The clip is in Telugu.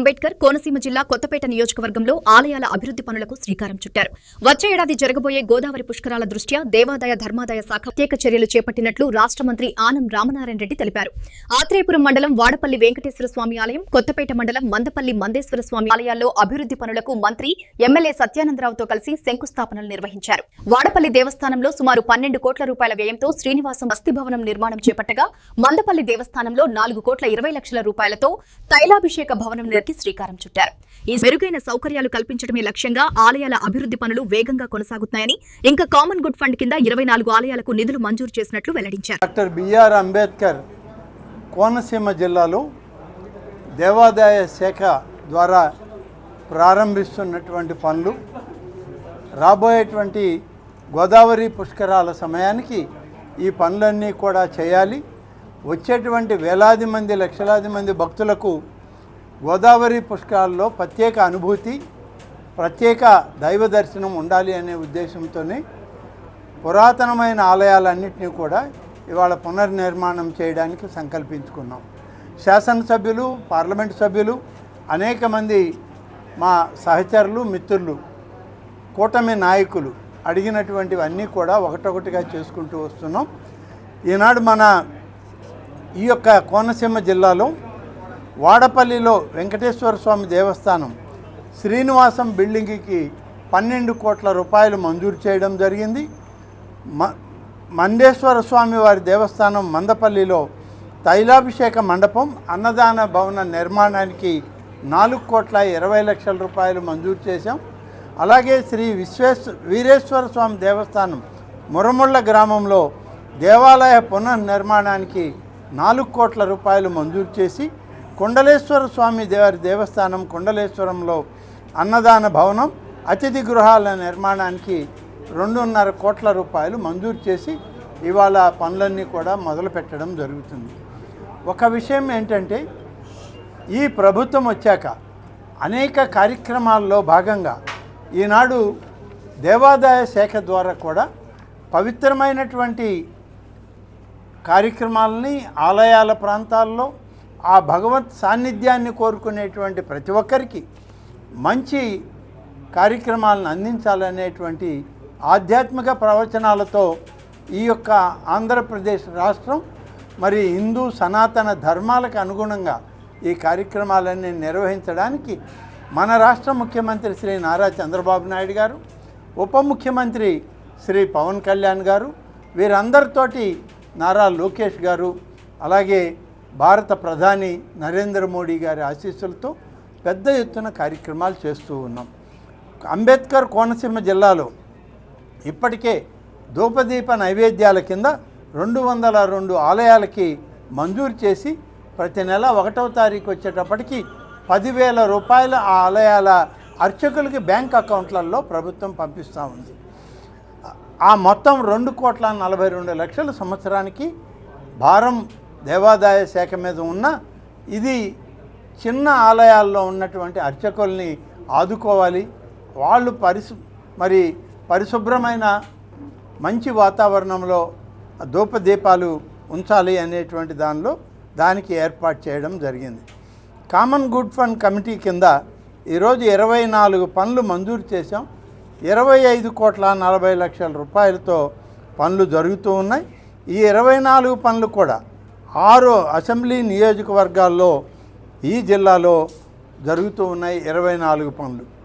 అంబేద్కర్ కోనసీమ జిల్లా కొత్తపేట నియోజకవర్గంలో ఆలయాల అభివృద్ధి పనులకు శ్రీకారం చుట్టారు. వచ్చే ఏడాది జరగబోయే గోదావరి పుష్కరాల దృష్ట్యా దేవాదాయ ధర్మాదాయ శాఖ ప్రత్యేక చర్యలు చేపట్టినట్లు రాష్ట్ర మంత్రి ఆనం రామనారాయణ రెడ్డి తెలిపారు. ఆత్రేయపురం మండలం వాడపల్లి వెంకటేశ్వర స్వామి ఆలయం, కొత్తపేట మండలం మందపల్లి మందేశ్వర స్వామి ఆలయాల్లో అభివృద్ధి పనులకు మంత్రి ఎమ్మెల్యే సత్యానందరావుతో కలిసి శంకుస్థాపనలు నిర్వహించారు. వాడపల్లి దేవస్థానంలో సుమారు 12 కోట్ల రూపాయల వ్యయంతో శ్రీనివాసం వసతి భవనం నిర్మాణం చేపట్టగా, మందపల్లి దేవస్థానంలో 4 కోట్ల 20 లక్షల రూపాయలతో తైలాభిషేక భవనం నిర్మించి శ్రీకారం చుట్టారు. ఈ మెరుగైన సౌకర్యాలు కల్పించడమే లక్ష్యంగా ఆలయాల అభివృద్ధి పనులు వేగంగా కొనసాగుతున్నాయని, ఇంకా కామన్ గుడ్ ఫండ్ కింద 24 ఆలయాలకు నిధులు మంజూరు చేసినట్లు వెల్లడించారు. డాక్టర్ బిఆర్ అంబేద్కర్ కోనసీమ జిల్లాలో దేవాదాయ శాఖ ద్వారా ప్రారంభిస్తున్నటువంటి పనులు రాబోయేటువంటి గోదావరి పుష్కరాల సమయానికి ఈ పనులన్నీ కూడా చేయాలి. వచ్చేటువంటి వేలాది మంది లక్షలాది మంది భక్తులకు గోదావరి పుష్కరాల్లో ప్రత్యేక అనుభూతి, ప్రత్యేక దైవ దర్శనం ఉండాలి అనే ఉద్దేశంతోనే పురాతనమైన ఆలయాలన్నింటినీ కూడా ఇవాళ పునర్నిర్మాణం చేయడానికి సంకల్పించుకున్నాం. శాసనసభ్యులు, పార్లమెంటు సభ్యులు, అనేక మంది మా సహచరులు, మిత్రులు, కూటమి నాయకులు అడిగినటువంటివన్నీ కూడా ఒకటొకటిగా చేసుకుంటూ వస్తున్నాం. ఈనాడు మన ఈ యొక్క కోనసీమ జిల్లాలో వాడపల్లిలో వెంకటేశ్వర స్వామి దేవస్థానం శ్రీనివాసం బిల్డింగ్కి 12 కోట్ల రూపాయలు మంజూరు చేయడం జరిగింది. మందేశ్వర స్వామి వారి దేవస్థానం మందపల్లిలో తైలాభిషేక మండపం, అన్నదాన భవన నిర్మాణానికి 4 కోట్ల 20 లక్షల రూపాయలు మంజూరు చేశాం. అలాగే శ్రీ వీరేశ్వర స్వామి దేవస్థానం మురముళ్ళ గ్రామంలో దేవాలయ పునర్నిర్మాణానికి 4 కోట్ల రూపాయలు మంజూరు చేసి, కొండలేశ్వర స్వామి దేవస్థానం కొండలేశ్వరంలో అన్నదాన భవనం, అతిథి గృహాల నిర్మాణానికి 2.5 కోట్ల రూపాయలు మంజూరు చేసి ఇవాళ పనులన్నీ కూడా మొదలు పెట్టడం జరుగుతుంది. ఒక విషయం ఏంటంటే, ఈ ప్రభుత్వం వచ్చాక అనేక కార్యక్రమాల్లో భాగంగా ఈనాడు దేవాదాయ శాఖ ద్వారా కూడా పవిత్రమైనటువంటి కార్యక్రమాలని ఆలయాల ప్రాంతాల్లో ఆ భగవత్ సాన్నిధ్యాన్ని కోరుకునేటువంటి ప్రతి ఒక్కరికి మంచి కార్యక్రమాలను అందించాలనేటువంటి ఆధ్యాత్మిక ప్రవచనాలతో ఈ యొక్క ఆంధ్రప్రదేశ్ రాష్ట్రం మరి హిందూ సనాతన ధర్మాలకు అనుగుణంగా ఈ కార్యక్రమాలన్నీ నిర్వహించడానికి మన రాష్ట్ర ముఖ్యమంత్రి శ్రీ నారా చంద్రబాబు నాయుడు గారు, ఉప ముఖ్యమంత్రి శ్రీ పవన్ కళ్యాణ్ గారు, వీరందరితోటి నారా లోకేష్ గారు, అలాగే భారత ప్రధాని నరేంద్ర మోడీ గారి ఆశీస్సులతో పెద్ద ఎత్తున కార్యక్రమాలు చేస్తూ ఉన్నాం. అంబేద్కర్ కోనసీమ జిల్లాలో ఇప్పటికే ధూపదీప నైవేద్యాల కింద 202 ఆలయాలకి మంజూరు చేసి ప్రతి నెల 1వ తారీఖు వచ్చేటప్పటికి 10,000 రూపాయల ఆ ఆలయాల అర్చకులకి బ్యాంక్ అకౌంట్లలో ప్రభుత్వం పంపిస్తూ ఉంది. ఆ మొత్తం 2 కోట్ల 42 లక్షల సంవత్సరానికి భారం దేవాదాయ శాఖ మీద ఉన్న ఇది చిన్న ఆలయాల్లో ఉన్నటువంటి అర్చకుల్ని ఆదుకోవాలి, వాళ్ళు పరిశుభ్రమైన మంచి వాతావరణంలో ధూపదీపాలు ఉంచాలి అనేటువంటి దానికి ఏర్పాటు చేయడం జరిగింది. కామన్ గుడ్ ఫండ్ కమిటీ కింద ఈరోజు 24 పనులు మంజూరు చేశాం. 25 కోట్ల 40 లక్షల రూపాయలతో పనులు జరుగుతూ ఉన్నాయి. ఈ 24 పనులు కూడా 6 అసెంబ్లీ నియోజకవర్గాల్లో ఈ జిల్లాలో జరుగుతూ ఉన్నాయి. 24 పనులు